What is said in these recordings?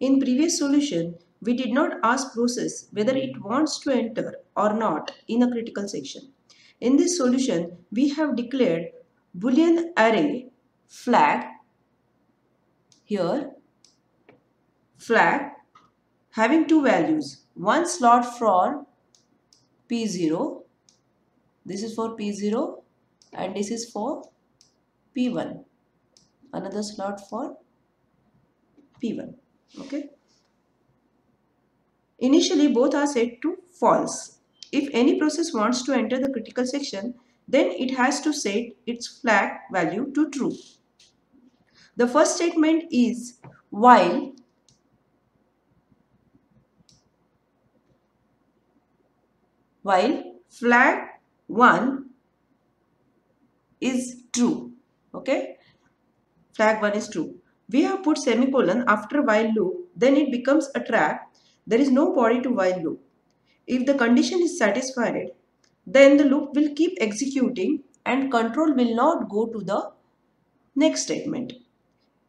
In previous solution, we did not ask process whether it wants to enter or not in a critical section. In this solution, we have declared Boolean array flag here, flag having two values, one slot for P0, this is for P0 and this is for P1, another slot for P1. Okay. Initially, both are set to false. If any process wants to enter the critical section, then it has to set its flag value to true. The first statement is while flag 1 is true. Okay, flag 1 is true. We have put semicolon after while loop, then it becomes a trap. There is no body to while loop. If the condition is satisfied, then the loop will keep executing and control will not go to the next statement.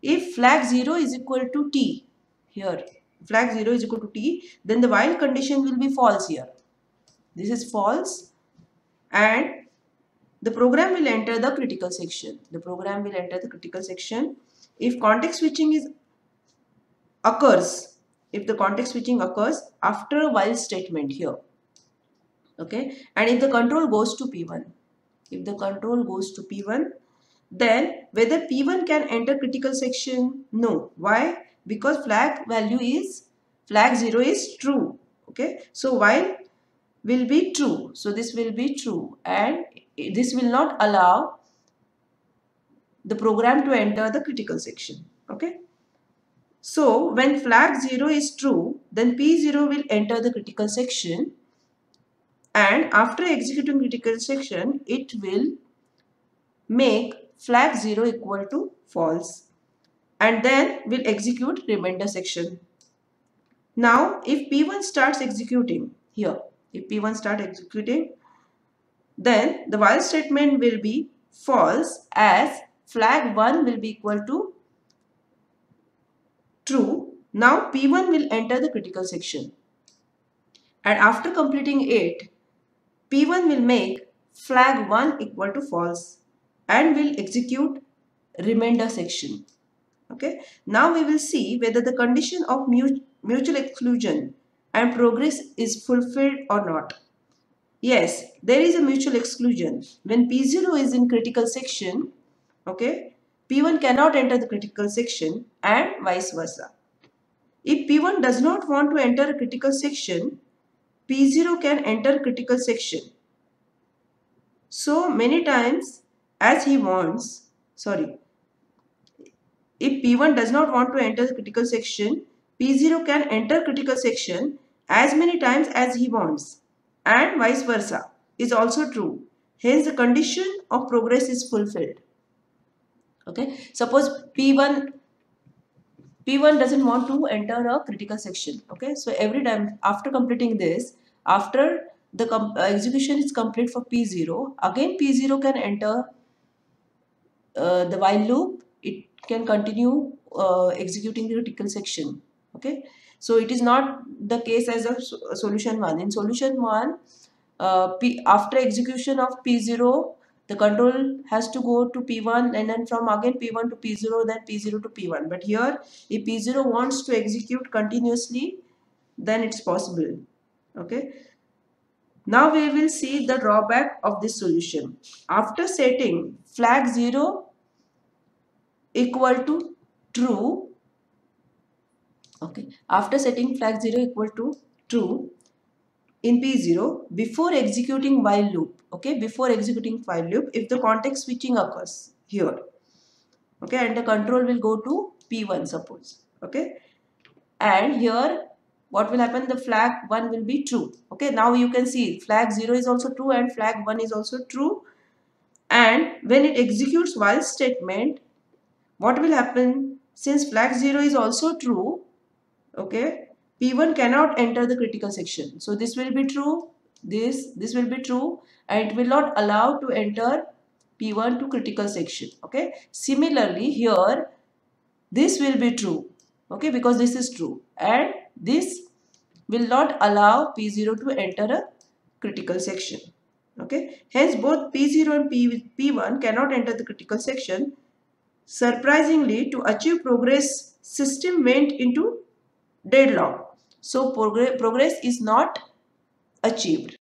If flag 0 is equal to t, here flag 0 is equal to t, then the while condition will be false here. This is false and the program will enter the critical section. The program will enter the critical section. If context switching occurs, if the context switching occurs after a while statement here, okay, and if the control goes to P1, if the control goes to P1, then whether P1 can enter critical section? No. Why? Because flag 0 is true. Okay, so while will be true, so this will be true and this will not allow the program to enter the critical section. Okay, so when flag 0 is true, then P0 will enter the critical section and after executing critical section, it will make flag 0 equal to false and then will execute remainder section. Now if P1 starts executing here, if P1 starts executing, then the while statement will be false as flag 1 will be equal to true. Now P1 will enter the critical section and after completing it, P1 will make flag 1 equal to false and will execute remainder section. Okay. Now we will see whether the condition of mutual exclusion and progress is fulfilled or not. Yes, there is a mutual exclusion. When P0 is in critical section, okay, P1 cannot enter the critical section and vice versa. If P1 does not want to enter a critical section, P0 can enter critical section so many times as he wants. If P1 does not want to enter the critical section, P0 can enter critical section as many times as he wants and vice versa is also true. Hence the condition of progress is fulfilled. Okay, suppose P1 doesn't want to enter a critical section. Okay, so every time after completing this, after the execution is complete for P0, again P0 can enter the while loop. It can continue executing the critical section. Okay, so it is not the case as a solution 1. In solution 1, after execution of P0, the control has to go to P1 and then from again P1 to P0, then P0 to P1. But here, if P0 wants to execute continuously, then it's possible. Okay. Now we will see the drawback of this solution. After setting flag 0 equal to true, okay, after setting flag 0 equal to true in P0, before executing while loop, okay, before executing while loop, if the context switching occurs here, okay, and the control will go to P1 suppose, okay, and here what will happen, the flag 1 will be true. Okay, now you can see flag 0 is also true and flag 1 is also true, and when it executes while statement, what will happen, since flag 0 is also true, okay, P1 cannot enter the critical section. So this will be true, this will be true, and it will not allow to enter P1 to critical section. Okay, similarly here this will be true, Okay, because this is true, and this will not allow P0 to enter a critical section. Okay, hence both P0 and P1 cannot enter the critical section. Surprisingly, to achieve progress, system went into deadlock. So progress is not achieved.